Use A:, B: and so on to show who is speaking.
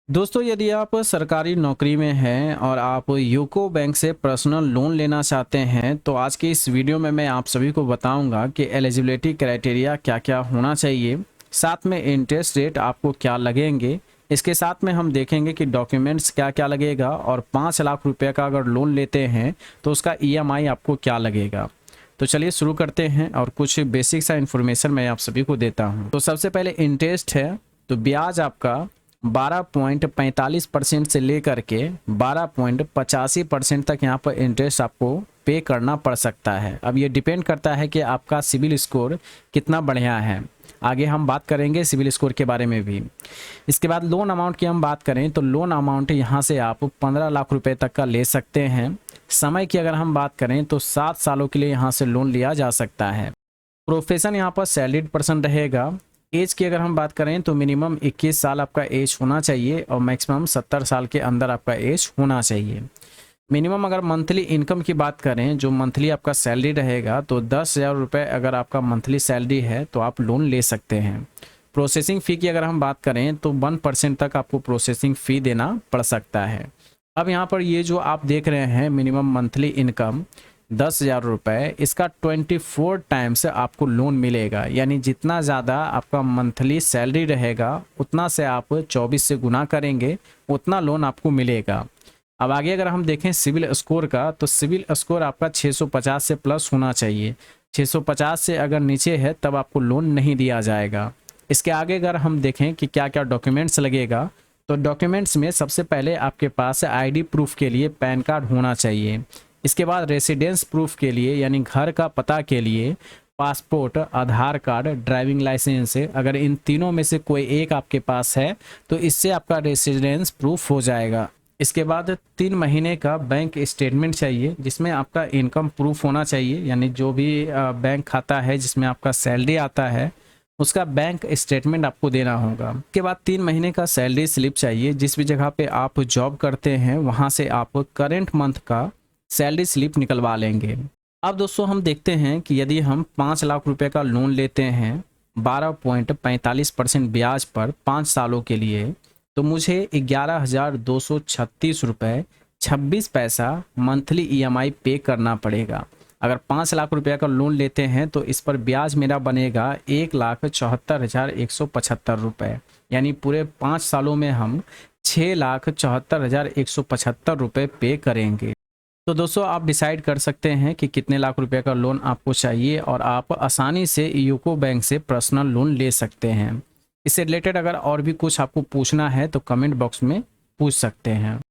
A: दोस्तों, यदि आप सरकारी नौकरी में हैं और आप यूको बैंक से पर्सनल लोन लेना चाहते हैं तो आज की इस वीडियो में मैं आप सभी को बताऊंगा कि एलिजिबिलिटी क्राइटेरिया क्या क्या होना चाहिए, साथ में इंटरेस्ट रेट आपको क्या लगेंगे। इसके साथ में हम देखेंगे कि डॉक्यूमेंट्स क्या क्या लगेगा और 5 लाख रुपए का अगर लोन लेते हैं तो उसका ईएमआई आपको क्या लगेगा। तो चलिए शुरू करते हैं और कुछ बेसिक सा इन्फॉर्मेशन मैं आप सभी को देता हूँ। तो सबसे पहले इंटरेस्ट है, तो ब्याज आपका 12.45% से लेकर के 12.85% तक यहाँ पर इंटरेस्ट आपको पे करना पड़ सकता है। अब ये डिपेंड करता है कि आपका सिविल स्कोर कितना बढ़िया है। आगे हम बात करेंगे सिविल स्कोर के बारे में भी। इसके बाद लोन अमाउंट की हम बात करें तो लोन अमाउंट यहाँ से आप 15 लाख रुपए तक का ले सकते हैं। समय की अगर हम बात करें तो 7 सालों के लिए यहाँ से लोन लिया जा सकता है। प्रोफेशन यहाँ पर सैलरीड पर्सन रहेगा। एज की अगर हम बात करें तो मिनिमम 21 साल आपका एज होना चाहिए और मैक्सिमम 70 साल के अंदर आपका एज होना चाहिए। मिनिमम अगर मंथली इनकम की बात करें, जो मंथली आपका सैलरी रहेगा, तो 10,000 रुपये अगर आपका मंथली सैलरी है तो आप लोन ले सकते हैं। प्रोसेसिंग फ़ी की अगर हम बात करें तो 1% तक आपको प्रोसेसिंग फ़ी देना पड़ सकता है। अब यहाँ पर ये जो आप देख रहे हैं मिनिमम मंथली इनकम 10,000 रुपये, इसका 24 टाइम्स आपको लोन मिलेगा। यानी जितना ज़्यादा आपका मंथली सैलरी रहेगा उतना से आप 24 से गुना करेंगे उतना लोन आपको मिलेगा। अब आगे अगर हम देखें सिविल स्कोर का, तो सिविल स्कोर आपका 650 से प्लस होना चाहिए। 650 से अगर नीचे है तब आपको लोन नहीं दिया जाएगा। इसके आगे अगर हम देखें कि क्या क्या डॉक्यूमेंट्स लगेगा, तो डॉक्यूमेंट्स में सबसे पहले आपके पास आईडी प्रूफ के लिए पैन कार्ड होना चाहिए। इसके बाद रेसिडेंस प्रूफ के लिए यानी घर का पता के लिए पासपोर्ट, आधार कार्ड, ड्राइविंग लाइसेंस है। अगर इन तीनों में से कोई एक आपके पास है तो इससे आपका रेसिडेंस प्रूफ हो जाएगा। इसके बाद 3 महीने का बैंक स्टेटमेंट चाहिए जिसमें आपका इनकम प्रूफ होना चाहिए। यानी जो भी बैंक खाता है जिसमें आपका सैलरी आता है उसका बैंक स्टेटमेंट आपको देना होगा। उसके बाद 3 महीने का सैलरी स्लिप चाहिए। जिस भी जगह पे आप जॉब करते हैं वहाँ से आप करेंट मंथ का सैलरी स्लिप निकलवा लेंगे। अब दोस्तों हम देखते हैं कि यदि हम 5 लाख रुपए का लोन लेते हैं 12.45% ब्याज पर 5 सालों के लिए, तो मुझे 11,236 रुपये 26 पैसा मंथली ईएमआई पे करना पड़ेगा। अगर 5 लाख रुपए का लोन लेते हैं तो इस पर ब्याज मेरा बनेगा 1,74,175 रुपये। यानी पूरे 5 सालों में हम 6,74,175 रुपये पे करेंगे। तो दोस्तों आप डिसाइड कर सकते हैं कि कितने लाख रुपए का लोन आपको चाहिए और आप आसानी से यूको बैंक से पर्सनल लोन ले सकते हैं। इससे रिलेटेड अगर और भी कुछ आपको पूछना है तो कमेंट बॉक्स में पूछ सकते हैं।